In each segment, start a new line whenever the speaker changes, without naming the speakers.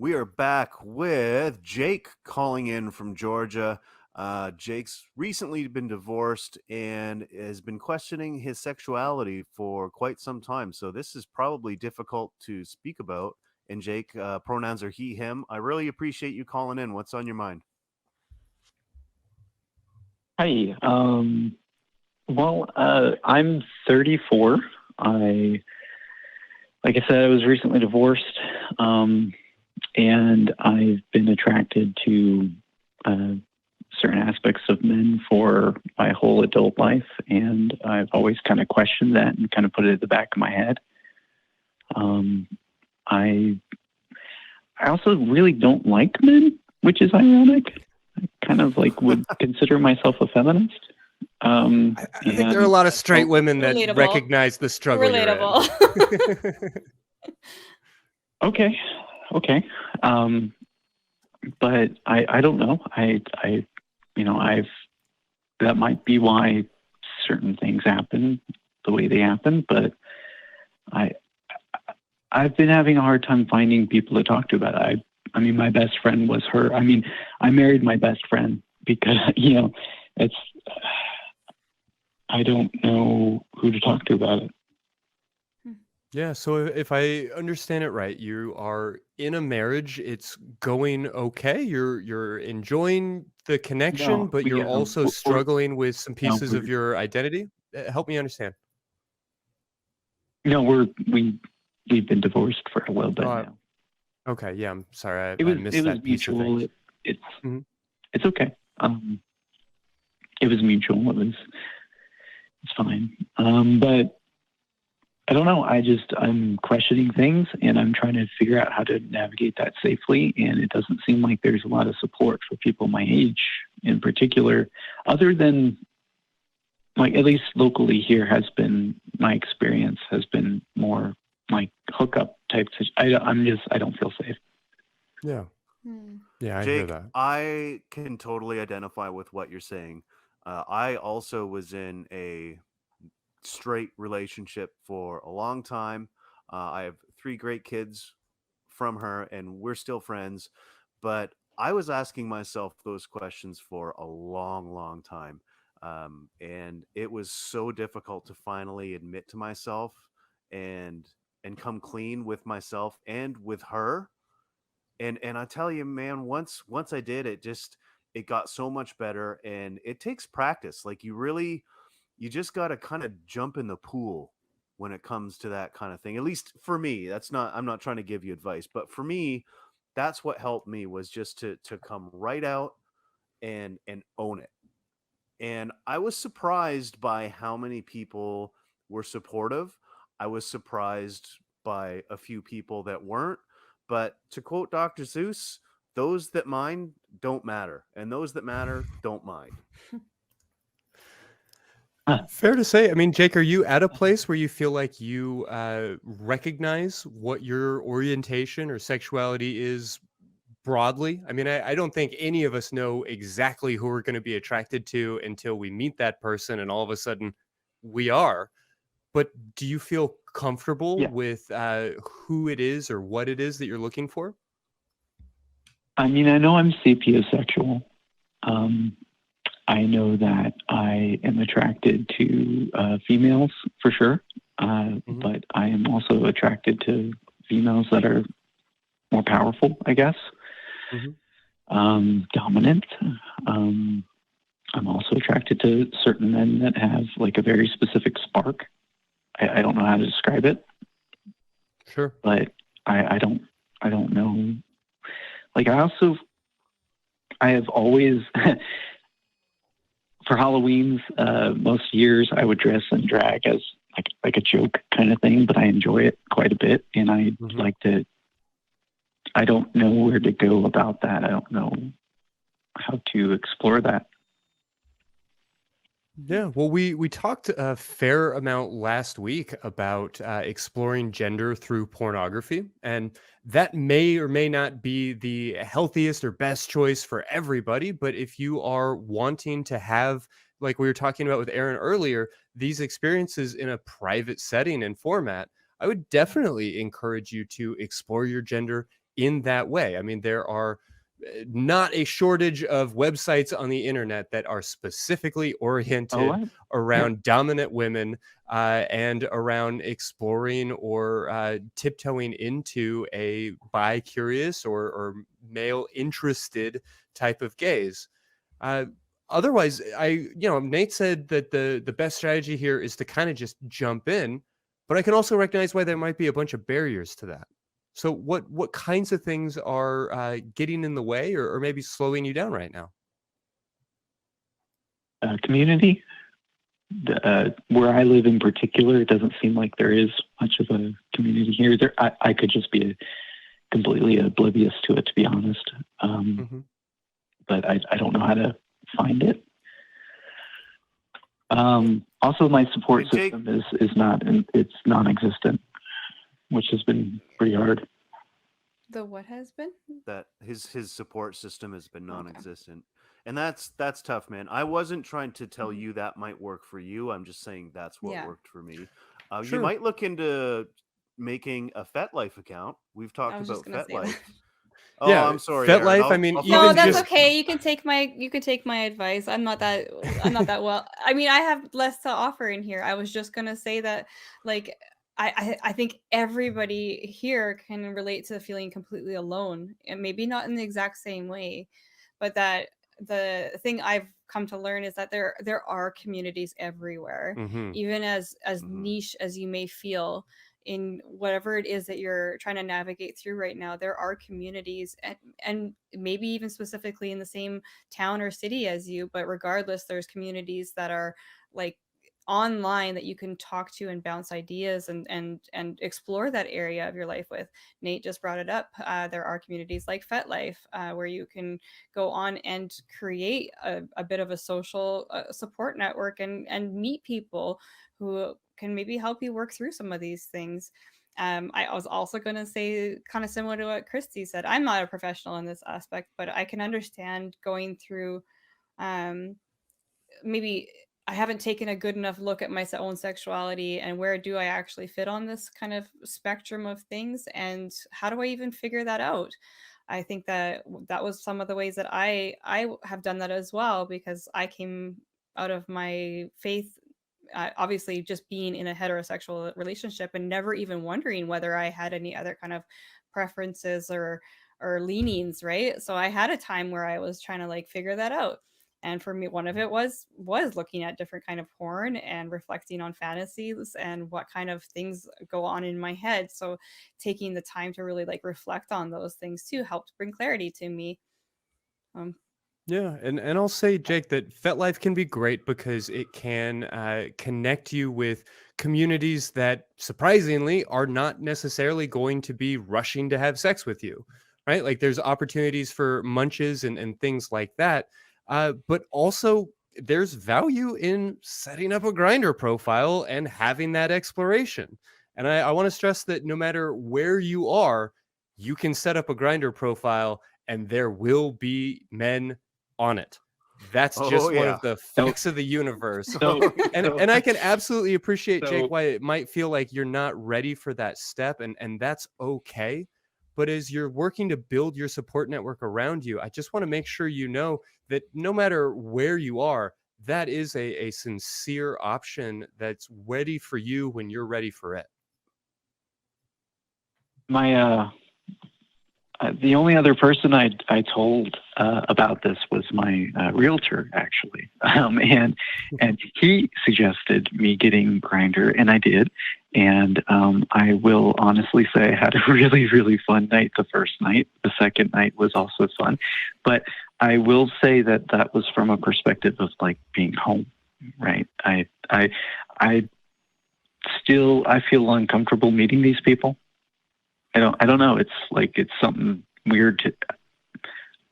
We are back with Jake calling in from Georgia. Jake's recently been divorced and has been questioning his sexuality for quite some time. So this is probably difficult to speak about. And Jake, pronouns are he, him. I really appreciate you calling in. What's on your mind?
Hi. I'm 34. Like I said, I was recently divorced, and I've been attracted to certain aspects of men for my whole adult life, and I've always kind of questioned that and kind of put it at the back of my head. I also really don't like men, which is ironic. I kind of would consider myself a feminist.
I think there are a lot of straight women that
Relatable.
recognize the struggle
Relatable.
you're in.
Okay. But I don't know. That might be why certain things happen the way they happen, but I've been having a hard time finding people to talk to about it. I mean, my best friend was her. I mean, I married my best friend because, I don't know who to talk to about it.
Yeah, so if I understand it right, you are in a marriage, it's going okay, you're enjoying the connection,
No,
but you're also struggling with some pieces of
we're-
your identity? Help me understand.
No, we've been divorced for a little bit now.
Okay, yeah, I'm sorry,
It
I missed that piece of
mutual.
things.
It's okay. It was mutual. It's fine. But I don't know. I'm questioning things, and I'm trying to figure out how to navigate that safely. And it doesn't seem like there's a lot of support for people my age, in particular, other than at least locally here my experience has been more like hookup type. I don't feel safe.
Yeah. Yeah, I
Jake,
hear that.
I can totally identify with what you're saying. I also was in a straight relationship for a long time. I have 3 great kids from her, and we're still friends. But I was asking myself those questions for a long, long time. And it was so difficult to finally admit to myself and come clean with myself and with her. And I tell you, man, once I did, it got so much better, and it takes practice. Like you just got to kind of jump in the pool when it comes to that kind of thing. At least for me, I'm not trying to give you advice, but for me, that's what helped me, was just to come right out and own it. And I was surprised by how many people were supportive. I was surprised by a few people that weren't. But to quote Dr. Seuss, those that mind don't matter, and those that matter don't mind.
Fair to say. I mean, Jake, are you at a place where you feel like you recognize what your orientation or sexuality is broadly? I mean, I don't think any of us know exactly who we're going to be attracted to until we meet that person, and all of a sudden we are. But do you feel comfortable with who it is or what it is that you're looking for?
I mean, I know I'm sapiosexual. I know that I am attracted to females for sure, but I am also attracted to females that are more powerful, I guess. Dominant. I'm also attracted to certain men that have a very specific spark. I don't know how to describe it.
Sure.
But I don't know. I have always, for Halloween's, most years I would dress in drag as like a joke kind of thing, but I enjoy it quite a bit, and I like to. I don't know where to go about that. I don't know how to explore that.
Yeah, well, we talked a fair amount last week about exploring gender through pornography, and that may or may not be the healthiest or best choice for everybody. But if you are wanting to have, like we were talking about with Erin earlier, these experiences in a private setting and format, I would definitely encourage you to explore your gender in that way. I mean, there are not a shortage of websites on the internet that are specifically oriented
Yeah.
around dominant women and around exploring or tiptoeing into a bi-curious or male interested type of gaze. Uh, Otherwise, Nate said that the best strategy here is to kind of just jump in, but I can also recognize why there might be a bunch of barriers to that. So what kinds of things are getting in the way or maybe slowing you down right now?
Community. Where I live in particular, it doesn't seem like there is much of a community here. I could just be completely oblivious to it, to be honest. But I don't know how to find it. Also, my support system is it's non-existent, which has been pretty hard.
The what has been?
That his support system has been non-existent. And that's tough, man. I wasn't trying to tell you that might work for you. I'm just saying that's what worked for me.
Sure.
You might look into making a FetLife account. We've talked about
FetLife.
FetLife. Oh,
yeah,
I'm sorry.
FetLife. I mean,
no,
even
that's
just...
okay. You can take my advice. I'm not that well. I mean, I have less to offer in here. I was just gonna say that, like, I think everybody here can relate to feeling completely alone, and maybe not in the exact same way, but that the thing I've come to learn is that there are communities everywhere, even as niche as you may feel in whatever it is that you're trying to navigate through right now. There are communities, and maybe even specifically in the same town or city as you, but regardless, there's communities that are like online that you can talk to and bounce ideas and explore that area of your life with. Nate just brought it up. There are communities like FetLife where you can go on and create a bit of a social support network and meet people who can maybe help you work through some of these things. I was also going to say, kind of similar to what Christy said, I'm not a professional in this aspect, but I can understand going through maybe I haven't taken a good enough look at my own sexuality and where do I actually fit on this kind of spectrum of things, and how do I even figure that out? I think that was some of the ways that I have done that as well, because I came out of my faith, obviously just being in a heterosexual relationship and never even wondering whether I had any other kind of preferences or leanings, right? So I had a time where I was trying to like figure that out. And for me, one of it was looking at different kind of porn and reflecting on fantasies and what kind of things go on in my head. So taking the time to really like reflect on those things too helped bring clarity to me.
Yeah, and I'll say, Jake, that FetLife can be great because it can connect you with communities that surprisingly are not necessarily going to be rushing to have sex with you, right? Like there's opportunities for munches and things like that. But also there's value in setting up a Grindr profile and having that exploration. And I want to stress that no matter where you are, you can set up a Grindr profile and there will be men on it. That's just one of the facts of the universe. And I can absolutely appreciate, Jake, why it might feel like you're not ready for that step, and that's okay. But as you're working to build your support network around you, I just want to make sure you know that no matter where you are, that is a sincere option that's ready for you when you're ready for it.
My the only other person I told about this was my realtor, actually, and he suggested me getting Grindr, and I did. And I will honestly say I had a really, really fun night the first night. The second night was also fun. But I will say that was from a perspective of like being home, right? I feel uncomfortable meeting these people. I don't know. It's like, it's something weird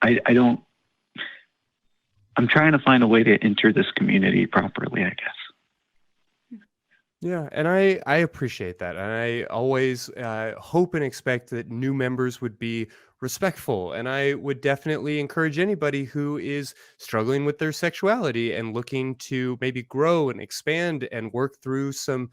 I'm trying to find a way to enter this community properly, I guess.
Yeah, and I appreciate that. And I always hope and expect that new members would be respectful. And I would definitely encourage anybody who is struggling with their sexuality and looking to maybe grow and expand and work through some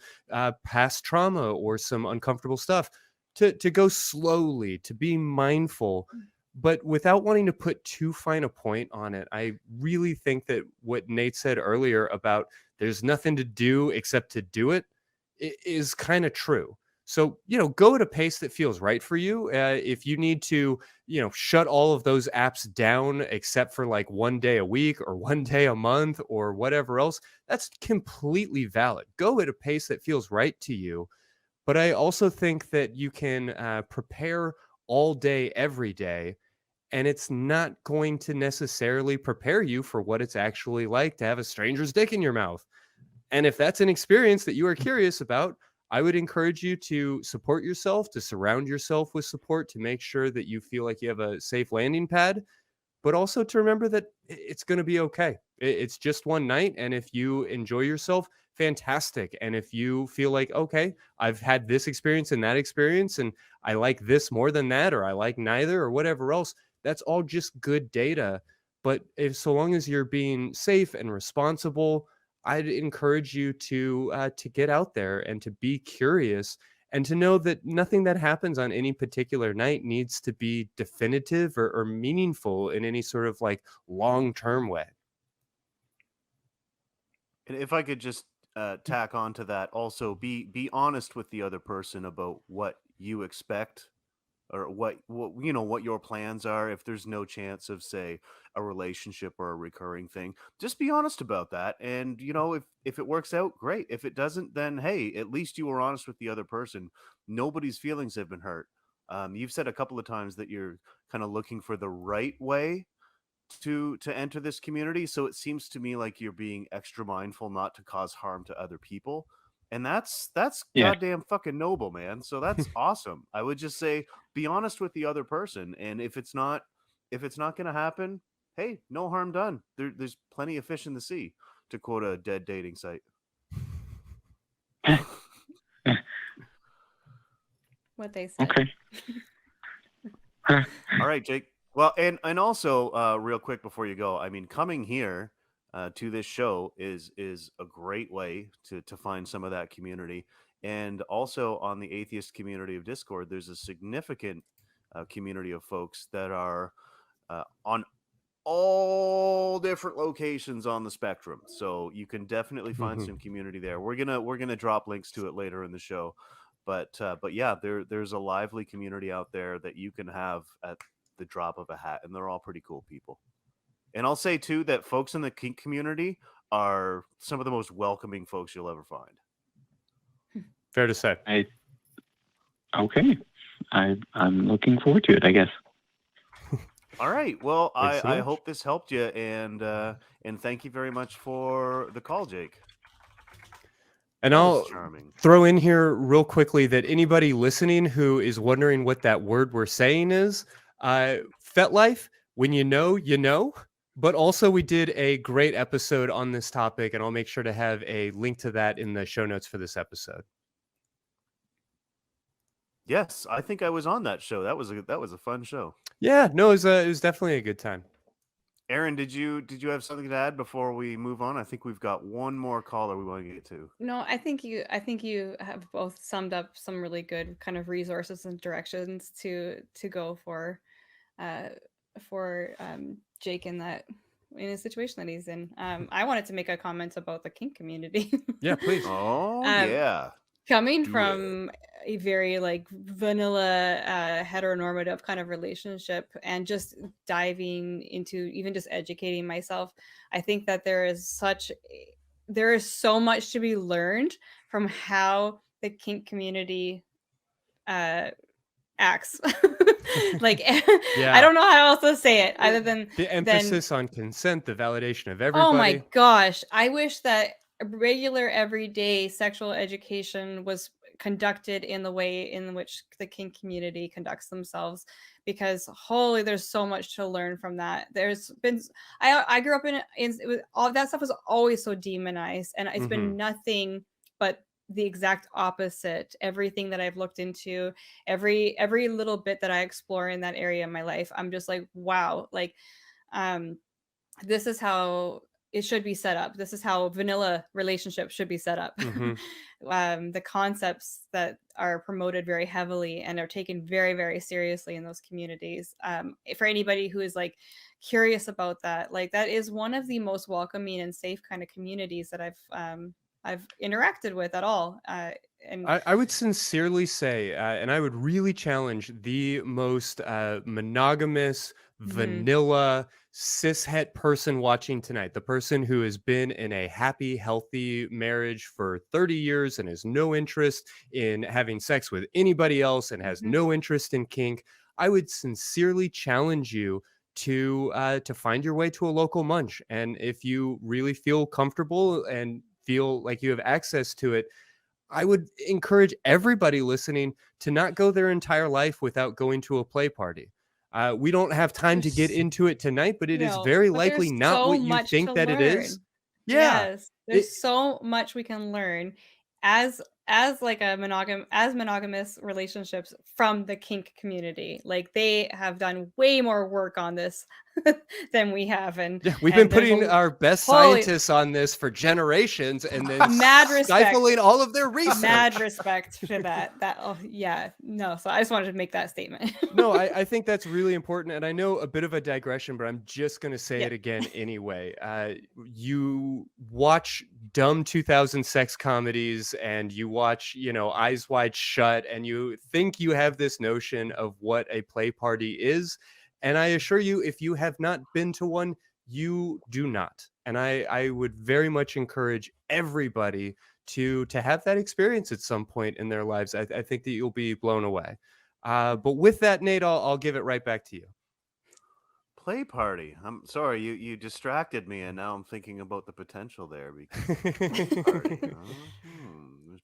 past trauma or some uncomfortable stuff to go slowly, to be mindful, but without wanting to put too fine a point on it. I really think that what Nate said earlier about there's nothing to do except to do it is kind of true. So, go at a pace that feels right for you. If you need to, shut all of those apps down except for like one day a week or one day a month or whatever else, that's completely valid. Go at a pace that feels right to you. But I also think that you can prepare all day, every day, and it's not going to necessarily prepare you for what it's actually like to have a stranger's dick in your mouth. And if that's an experience that you are curious about, I would encourage you to support yourself, to surround yourself with support, to make sure that you feel like you have a safe landing pad, but also to remember that it's going to be okay. It's just one night. And if you enjoy yourself, fantastic. And if you feel like, okay, I've had this experience and that experience, and I like this more than that, or I like neither, or whatever else, that's all just good data. But if so long as you're being safe and responsible, I'd encourage you to get out there and to be curious and to know that nothing that happens on any particular night needs to be definitive or meaningful in any sort of like long-term way.
And if I could just tack on to that, also be honest with the other person about what you expect, or what your plans are. If there's no chance of, say, a relationship or a recurring thing, just be honest about that. And if it works out, great. If it doesn't, then hey, at least you were honest with the other person. Nobody's feelings have been hurt. You've said a couple of times that you're kind of looking for the right way to enter this community, so it seems to me like you're being extra mindful not to cause harm to other people, and that's
Yeah.
goddamn fucking noble, man. So that's awesome. I would just say be honest with the other person, and if it's not gonna happen, hey, no harm done. There's plenty of fish in the sea, to quote a dead dating site.
What they said.
Okay.
All right, Jake. Well, and also, real quick before you go, I mean, coming here to this show is a great way to find some of that community. And also on the Atheist Community of Discord, there's a significant community of folks that are on all different locations on the spectrum. So you can definitely find some community there. We're gonna drop links to it later in the show. But yeah, there's a lively community out there that you can have at the drop of a hat, and they're all pretty cool people. And I'll say too that folks in the kink community are some of the most welcoming folks you'll ever find.
Fair to say.
Okay. I'm looking forward to it, I guess.
All right. Well,
Thanks so
I
much.
hope this helped you, and thank you very much for the call, Jake.
And
That
I'll
was charming.
throw in here real quickly that anybody listening who is wondering what that word we're saying is, FetLife, when you know, you know. But also we did a great episode on this topic, and I'll make sure to have a link to that in the show notes for this episode.
Yes, I think I was on that show. That was a fun show.
Yeah, no, it was definitely a good time.
Erin, did you have something to add before we move on? I think we've got one more caller we want to get to.
No, I think you have both summed up some really good kind of resources and directions to go for Jake in a situation that he's in. I wanted to make a comment about the kink community.
Yeah, please.
Oh,
yeah. Coming
Do
from a very like vanilla heteronormative kind of relationship, and just diving into even just educating myself, I think that there is so much to be learned from how the kink community acts. Like, I don't know how else to say it other than
the emphasis on consent, the validation of everybody.
Oh my gosh, I wish that regular everyday sexual education was conducted in the way in which the kink community conducts themselves, because holy, there's so much to learn from that. There's been I grew up in it was all that stuff was always so demonized, and it's been nothing but the exact opposite. Everything that I've looked into, every little bit that I explore in that area of my life, I'm just like, wow, like this is how it should be set up. This is how vanilla relationships should be set up. The concepts that are promoted very heavily and are taken very, very seriously in those communities. For anybody who is like curious about that, like that is one of the most welcoming and safe kind of communities that I've interacted with at all. And
I would sincerely say, and I would really challenge the most monogamous, vanilla, cishet person watching tonight, the person who has been in a happy, healthy marriage for 30 years and has no interest in having sex with anybody else and has no interest in kink. I would sincerely challenge you to find your way to a local munch. And if you really feel comfortable and feel like you have access to it, I would encourage everybody listening to not go their entire life without going to a play party. We don't have time to get
there's
into it tonight, but it is
no,
very
but
likely
there's
not
so
what you
much
think
to
that it is.
learn.
Yeah.
Yes,
It,
there's so much we can learn as like a monogamous relationships from the kink community. Like they have done way more work on this than we have,
yeah, we've been
there's
putting
a
our best
holy
scientists on this for generations and then
mad respect.
stifling all of their
Mad
research.
respect for that. Oh yeah, no. So I just wanted to make that statement.
No, I think that's really important. And I know a bit of a digression, but I'm just going to say
Yeah.
it again anyway. You watch dumb 2000 sex comedies and you watch, Eyes Wide Shut, and you think you have this notion of what a play party is. And I assure you, if you have not been to one, you do not. And I would very much encourage everybody to have that experience at some point in their lives. I think that you'll be blown away. But with that, Nate, I'll give it right back to you.
Play party. I'm sorry, you distracted me, and now I'm thinking about the potential there. Because play party.